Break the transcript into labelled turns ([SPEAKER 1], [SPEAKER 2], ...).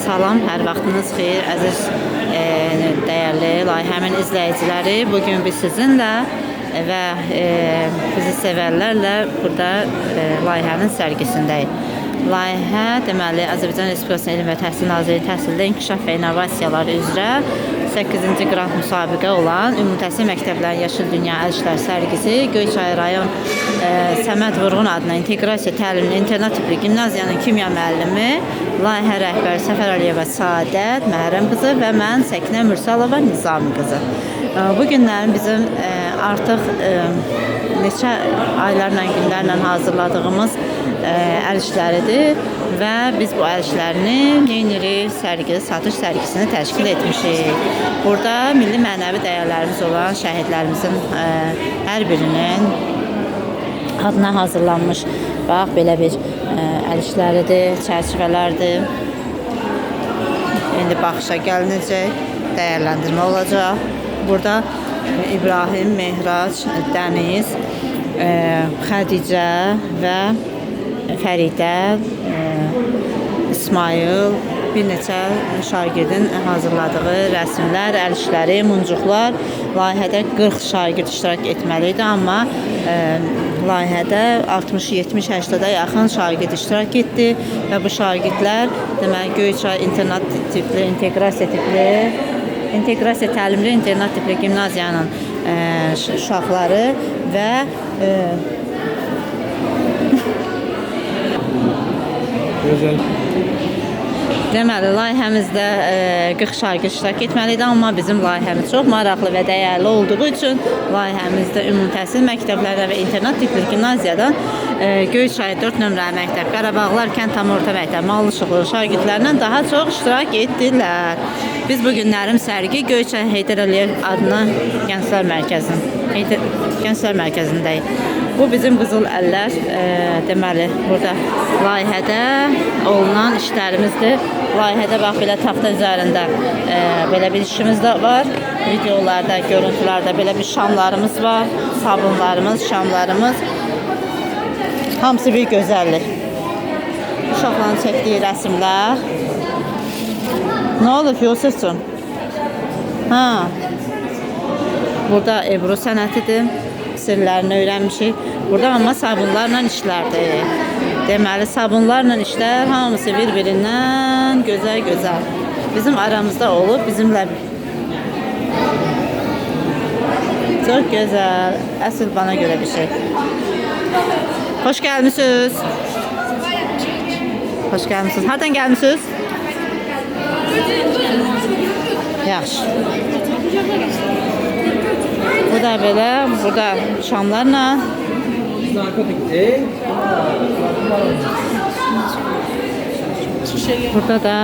[SPEAKER 1] Salam, hər vaxtınız xeyir, əziz dəyərli layihəmin izləyiciləri. Bugün biz sizinlə və bizi sevərlərlə burada layihənin sərgisindəyik. Layihə deməli Azərbaycan Respublikasının Elm və Təhsil Nazirliyi Təhsildə İnkişaf və İnnovasiyaları üzrə 8-ci qrant müsabiqə olan Ümumi Təhsil Məktəblərinin Yaşıl Dünya Əl İşləri sərgisi Göyçay rayon Səməd Vurğun adına inteqrasiya təlimli internat tipli gimnaziyanın kimya müəllimi, layihə rəhbəri Səfər Əliyeva Səadət Məhrəm qızı və mən Səkinə Mürsalova Nizami qızı. Bu günlərin bizim artıq neçə aylarla, günlərlə hazırladığımız əl işləridir və biz bu əl işlərini yeni sərgi, satış sərgisini təşkil etmişik. Burada milli mənəvi dəyərlərimiz olan şəhidlərimizin hər birinin adına hazırlanmış bax belə bir əl işləridir, çərçivələrdir. İndi baxışa gəlinəcək, dəyərləndirmə olacaq. Burada İbrahim, Mehrac, Dəniz, Xədicə və Fəridə, İsmail, bir neçə şagirdin hazırladığı rəsmlər, əl işləri, muncuqlar. Layihədə 40 şagird iştirak etməli idi, amma layihədə 60, 70, 80-ə yaxın şagird iştirak etdi və bu şagirdlər deməli Göyçay internat tipli, inteqrasiya təlimli internat tipli gimnaziyanın uşaqları və deməli, layihəmizdə 40 şagird iştirak etməlidir, amma bizim layihəmiz çox maraqlı və dəyərli olduğu üçün layihəmizdə Ümumi Təhsil Məktəbləri və İnternat tipli gimnaziyadan Göyçay 4 nömrəli məktəb, Qarabağlar Kənd Tam Orta Məktəb, Malışıqlı şagirdlərindən daha çox iştirak etdilər. Biz bu günlərim sərgi Göyçay Heydər Əliyev adına Gənclər Mərkəzindəyik. Bu bizim qızıl əllər, deməli, burada layihədə olunan işlərimizdir. Layihədə bax, belə taxta üzərində belə bir işimiz də var. Videolarda, görüntülərdə belə bir şamlarımız var. Sabunlarımız, şamlarımız. Hamısı bir gözəllik. Uşaqların çəkdiyi rəsimlər. Nə olub Yusufcuğum? Burada Ebru sənətidir. Sirlərini öyrənmişik. Burada amma sabunlarla işlərdir. Deməli, sabunlarla işlər hamısı bir-birindən gözəl-gözəl. Bizim aramızda olub, bizimlə çox gözəl, əsl bana görə bir şey. Hoş gəlmişsiniz. Hoş gəlmişsiniz. Hardan gəlmişsiniz? Yaxşı. Bu da belə, burada şamlarla. Burada da